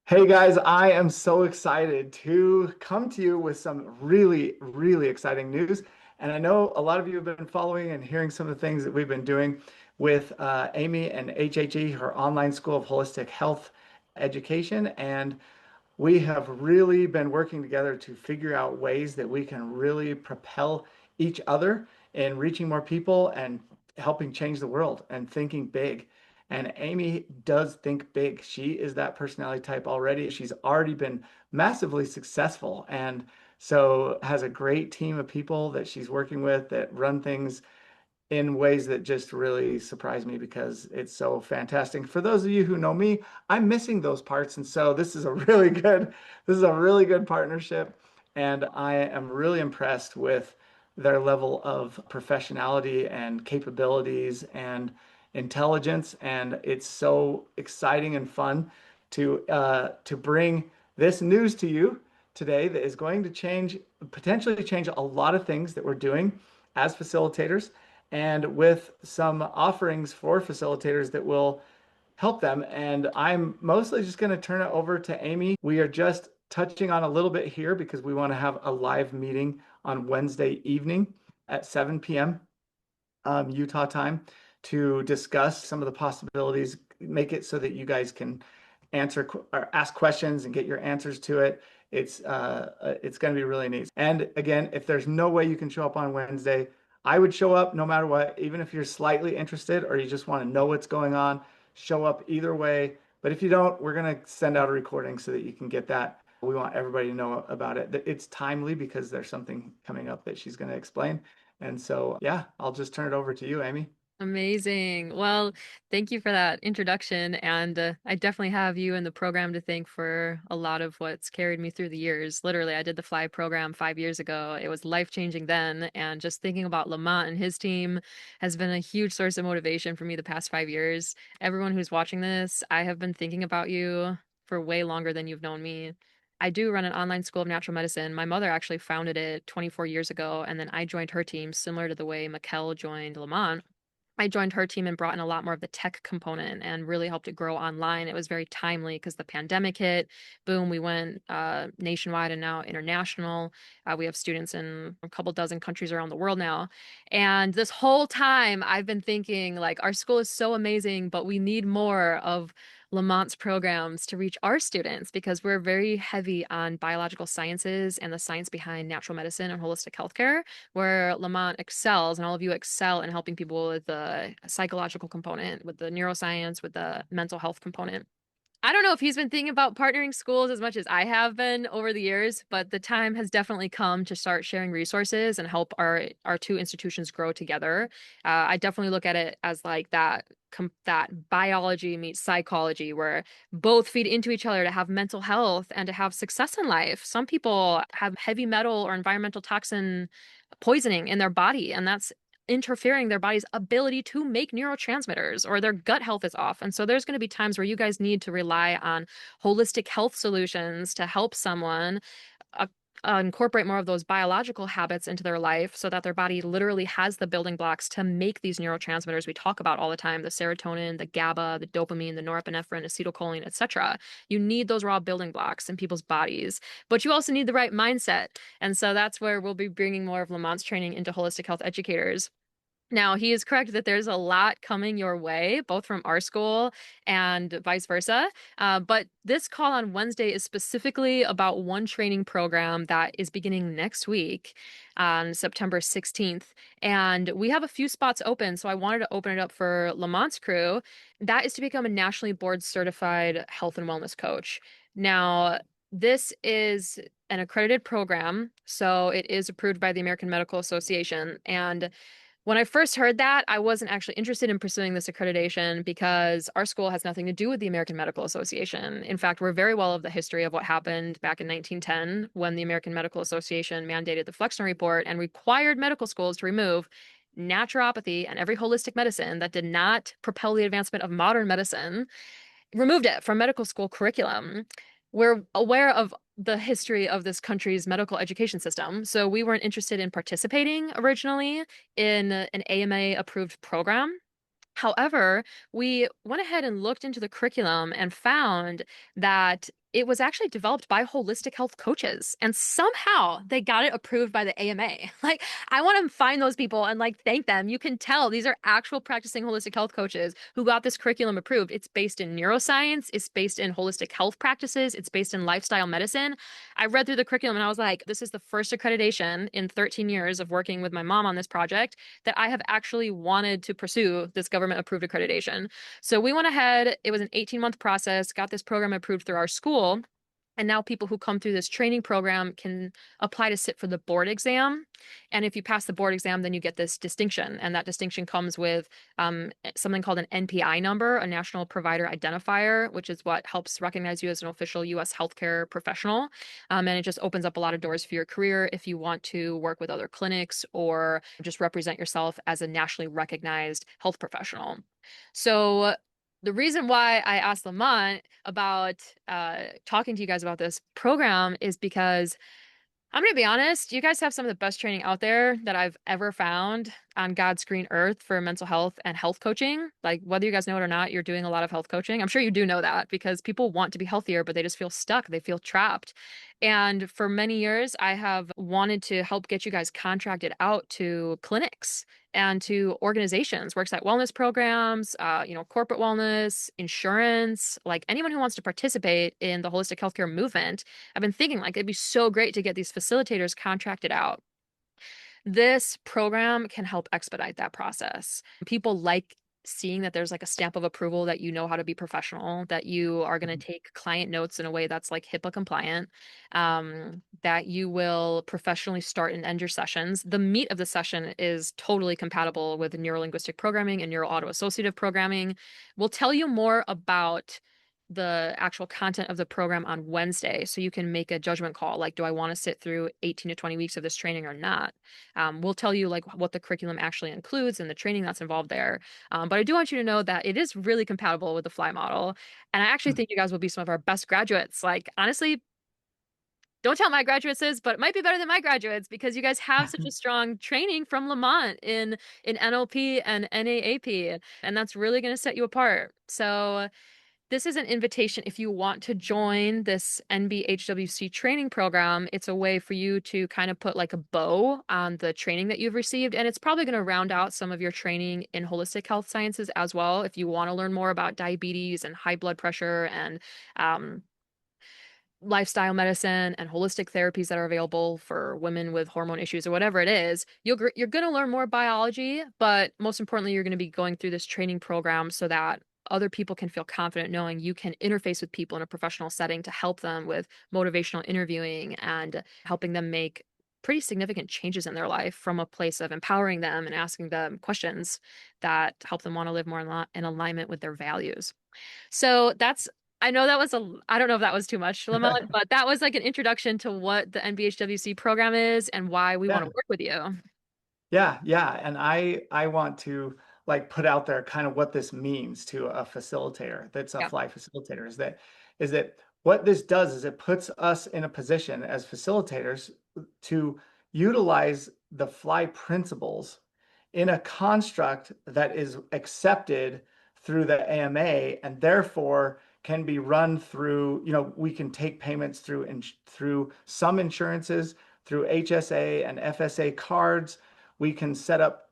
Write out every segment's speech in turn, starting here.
Hey guys, I am so excited to come to you with some really, really exciting news. And I know a lot of you have been following and hearing some of the things that we've been doing with Amy and HHE, her online school of holistic health education. And we have really been working together to figure out ways that we can really propel each other in reaching more people and helping change the world and thinking big. And Amy does think big. She is that personality type already. She's already been massively successful and so has a great team of people that she's working with that run things in ways that just really surprise me because it's so fantastic. For those of you who know me, I'm missing those parts, and so this is a really good partnership, and I am really impressed with their level of professionality and capabilities and intelligence, and it's so exciting and fun to bring this news to you today that is going to potentially change a lot of things that we're doing as facilitators and with some offerings for facilitators that will help them. And I'm mostly just going to turn it over to Amy. We are just touching on a little bit here because we want to have a live meeting on Wednesday evening at 7 p.m. Utah time to discuss some of the possibilities, make it so that you guys can answer or ask questions and get your answers to it. It's going to be really neat. And again, if there's no way you can show up on Wednesday, I would show up no matter what, even if you're slightly interested or you just want to know what's going on, show up either way. But if you don't, we're going to send out a recording so that you can get that. We want everybody to know about it. It's timely because there's something coming up that she's going to explain. And so, yeah, I'll just turn it over to you, Amy. Amazing. Well, thank you for that introduction. And I definitely have you and the program to thank for a lot of what's carried me through the years. Literally, I did the Fly program 5 years ago. It was life-changing then. And just thinking about LaMonte and his team has been a huge source of motivation for me the past 5 years. Everyone who's watching this, I have been thinking about you for way longer than you've known me. I do run an online school of natural medicine. My mother actually founded it 24 years ago, and then I joined her team, similar to the way Mikkel joined LaMonte. I joined her team and brought in a lot more of the tech component and really helped it grow online. It was very timely because the pandemic hit. Boom, we went nationwide and now international. We have students in a couple dozen countries around the world now. And this whole time, I've been thinking, like, our school is so amazing, but we need more of Lamont's programs to reach our students because we're very heavy on biological sciences and the science behind natural medicine and holistic healthcare, where LaMonte excels and all of you excel in helping people with the psychological component, with the neuroscience, with the mental health component. I don't know if he's been thinking about partnering schools as much as I have been over the years, but the time has definitely come to start sharing resources and help our two institutions grow together. I definitely look at it as like that biology meets psychology, where both feed into each other to have mental health and to have success in life. Some people have heavy metal or environmental toxin poisoning in their body, and that's interfering their body's ability to make neurotransmitters, or their gut health is off. And so there's going to be times where you guys need to rely on holistic health solutions to help someone uh, incorporate more of those biological habits into their life so that their body literally has the building blocks to make these neurotransmitters we talk about all the time, the serotonin, the GABA, the dopamine, the norepinephrine, acetylcholine, etc. You need those raw building blocks in people's bodies, but you also need the right mindset. And so that's where we'll be bringing more of Lamont's training into holistic health educators. Now, he is correct that there's a lot coming your way, both from our school and vice versa. But this call on Wednesday is specifically about one training program that is beginning next week on September 16th. And we have a few spots open, so I wanted to open it up for Lamont's crew. That is to become a nationally board certified health and wellness coach. Now, this is an accredited program, so it is approved by the American Medical Association. And when I first heard that, I wasn't actually interested in pursuing this accreditation because our school has nothing to do with the American Medical Association. In fact, we're very well of the history of what happened back in 1910 when the American Medical Association mandated the Flexner Report and required medical schools to remove naturopathy and every holistic medicine that did not propel the advancement of modern medicine, removed it from medical school curriculum. We're aware of the history of this country's medical education system, so we weren't interested in participating originally in an AMA approved program. However, we went ahead and looked into the curriculum and found that it was actually developed by holistic health coaches, and somehow they got it approved by the AMA. Like, I want to find those people and like thank them. You can tell these are actual practicing holistic health coaches who got this curriculum approved. It's based in neuroscience, it's based in holistic health practices, it's based in lifestyle medicine. I read through the curriculum and I was like, this is the first accreditation in 13 years of working with my mom on this project that I have actually wanted to pursue this government approved accreditation. So we went ahead, it was an 18-month process, got this program approved through our school. And now people who come through this training program can apply to sit for the board exam. And if you pass the board exam, then you get this distinction. And that distinction comes with something called an NPI number, a National Provider Identifier, which is what helps recognize you as an official US healthcare professional. And it just opens up a lot of doors for your career if you want to work with other clinics or just represent yourself as a nationally recognized health professional. So the reason why I asked LaMonte about talking to you guys about this program is because I'm going to be honest, you guys have some of the best training out there that I've ever found on God's green earth for mental health and health coaching. Like, whether you guys know it or not, you're doing a lot of health coaching. I'm sure you do know that because people want to be healthier, but they just feel stuck. They feel trapped. And for many years, I have wanted to help get you guys contracted out to clinics and to organizations, worksite wellness programs, corporate wellness, insurance, like anyone who wants to participate in the holistic healthcare movement. I've been thinking like it'd be so great to get these facilitators contracted out. This program can help expedite that process. People like seeing that there's like a stamp of approval that you know how to be professional, that you are going to take client notes in a way that's like HIPAA compliant, that you will professionally start and end your sessions. The meat of the session is totally compatible with neurolinguistic programming and neuro auto-associative programming. We'll tell you more about the actual content of the program on Wednesday so you can make a judgment call like, do I want to sit through 18 to 20 weeks of this training or not? We'll tell you like what the curriculum actually includes and the training that's involved there. But I do want you to know that it is really compatible with the fly model. And I actually think you guys will be some of our best graduates. Like, honestly, don't tell my graduates this, but it might be better than my graduates because you guys have such a strong training from LaMonte in NLP and NAAP, and that's really going to set you apart. So this is an invitation if you want to join this NBHWC training program. It's a way for you to kind of put like a bow on the training that you've received. And it's probably going to round out some of your training in holistic health sciences as well. If you want to learn more about diabetes and high blood pressure and lifestyle medicine and holistic therapies that are available for women with hormone issues or whatever it is, you're going to learn more biology, but most importantly, you're going to be going through this training program so that other people can feel confident knowing you can interface with people in a professional setting to help them with motivational interviewing and helping them make pretty significant changes in their life from a place of empowering them and asking them questions that help them want to live more in alignment with their values. So that's, I know that was I don't know if that was too much, Lamont, but that was like an introduction to what the NBHWC program is and why we want Yeah. to work with you. Yeah, yeah, and I want to like put out there kind of what this means to a facilitator that's a Yeah. fly facilitator is that what this does is it puts us in a position as facilitators to utilize the fly principles in a construct that is accepted through the AMA and therefore can be run through, we can take payments through some insurances, through HSA and FSA cards. We can set up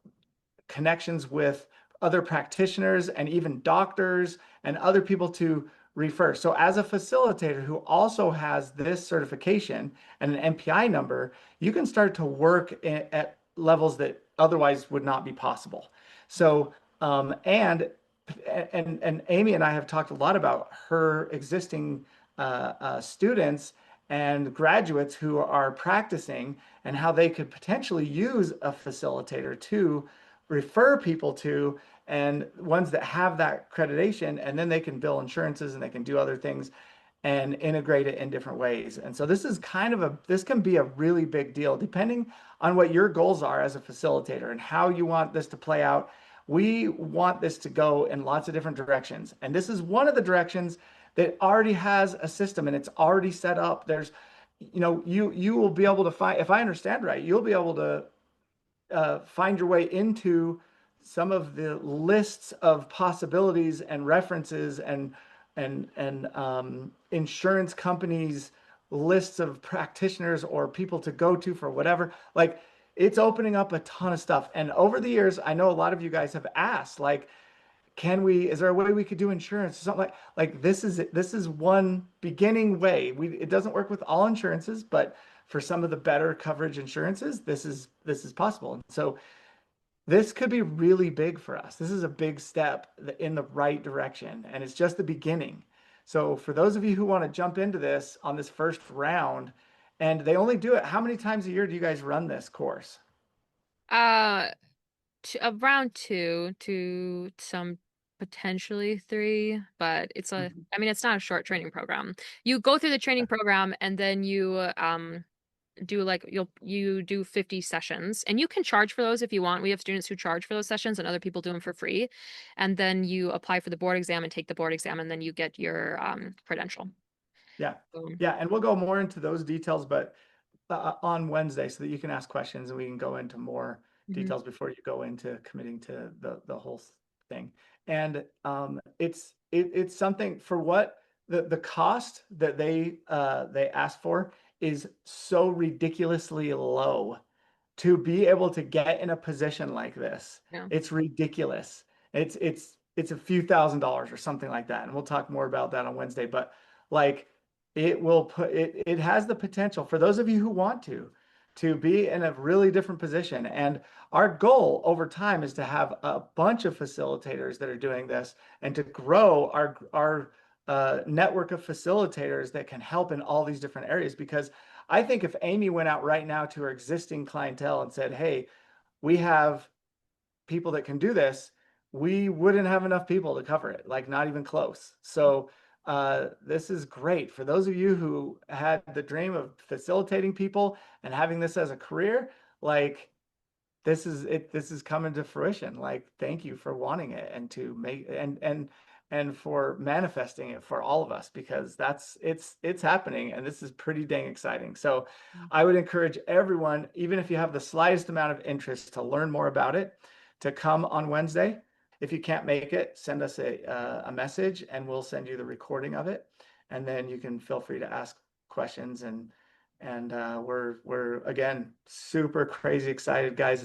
connections with other practitioners and even doctors and other people to refer. So as a facilitator who also has this certification and an MPI number, you can start to work at levels that otherwise would not be possible. So and Amy and I have talked a lot about her existing students and graduates who are practicing and how they could potentially use a facilitator to refer people to, and ones that have that accreditation, and then they can bill insurances and they can do other things and integrate it in different ways. And so this can be a really big deal depending on what your goals are as a facilitator and how you want this to play out. We want this to go in lots of different directions. And this is one of the directions that already has a system and it's already set up. You will be able to find, if I understand right, you'll be able to find your way into some of the lists of possibilities and references and and insurance companies lists of practitioners or people to go to for whatever. Like it's opening up a ton of stuff. And over the years, I know a lot of you guys have asked, like, is there a way we could do insurance or something like this is one beginning way. It doesn't work with all insurances, but for some of the better coverage insurances, this is possible. And so this could be really big for us. This is a big step in the right direction, and it's just the beginning. So for those of you who want to jump into this on this first round, and they only do it, how many times a year do you guys run this course? Uh, around two to some potentially three, but Mhm. I mean, it's not a short training program. You go through the training program and then you do like you do 50 sessions and you can charge for those if you want. We have students who charge for those sessions and other people do them for free. And then you apply for the board exam and take the board exam and then you get your credential. Yeah. Um, Yeah, and we'll go more into those details, but on Wednesday so that you can ask questions and we can go into more mhm. details before you go into committing to the whole thing. And it's something for what the cost that they ask for is so ridiculously low to be able to get in a position like this. Yeah. It's ridiculous. It's a few $1,000s or something like that. And we'll talk more about that on Wednesday, but like it has the potential for those of you who want to be in a really different position. And our goal over time is to have a bunch of facilitators that are doing this and to grow our network of facilitators that can help in all these different areas. Because I think if Amy went out right now to her existing clientele and said, "Hey, we have people that can do this," we wouldn't have enough people to cover it, like not even close. So this is great for those of you who had the dream of facilitating people and having this as a career. Like this is it. This is coming to fruition. Like thank you for wanting it and to make and for manifesting it for all of us because it's happening and this is pretty dang exciting. So I would encourage everyone, even if you have the slightest amount of interest to learn more about it, to come on Wednesday. If you can't make it, send us a message and we'll send you the recording of it. And then you can feel free to ask questions and we're again super crazy excited, guys.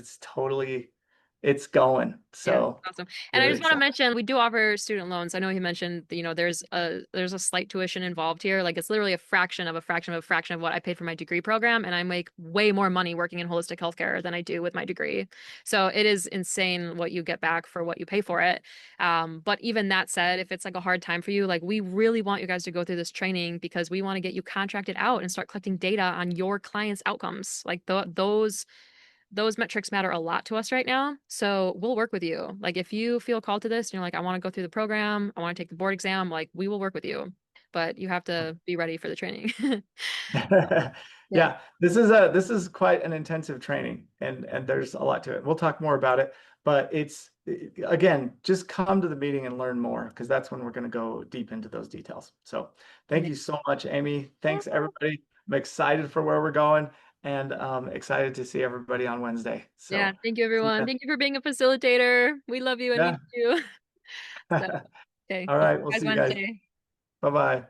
It's going. Yeah, So awesome. And I really just want to excited. mention we do offer student loans. I know he mentioned, there's a slight tuition involved here. Like it's literally a fraction of a fraction of a fraction of what I paid for my degree program, and I make way more money working in holistic healthcare than I do with my degree. So it is insane what you get back for what you pay for it. But even that said, if it's like a hard time for you, like we really want you guys to go through this training because we want to get you contracted out and start collecting data on your clients' outcomes. Like those metrics matter a lot to us right now. So we'll work with you. Like if you feel called to this and you're like, I want to go through the program, I want to take the board exam, like we will work with you. But you have to be ready for the training. Yeah. Yeah, this is quite an intensive training and there's a lot to it. We'll talk more about it, but again, just come to the meeting and learn more because that's when we're going to go deep into those details. So thank Yeah. you so much, Amy. Thanks everybody. I'm excited for where we're going and excited to see everybody on Wednesday. Yeah. So Thank you, see everyone. ya. Thank you for being a facilitator. We love you and need Yeah. you. So, okay. All We'll see right, you we'll guys see you guys. Wednesday. Bye-bye.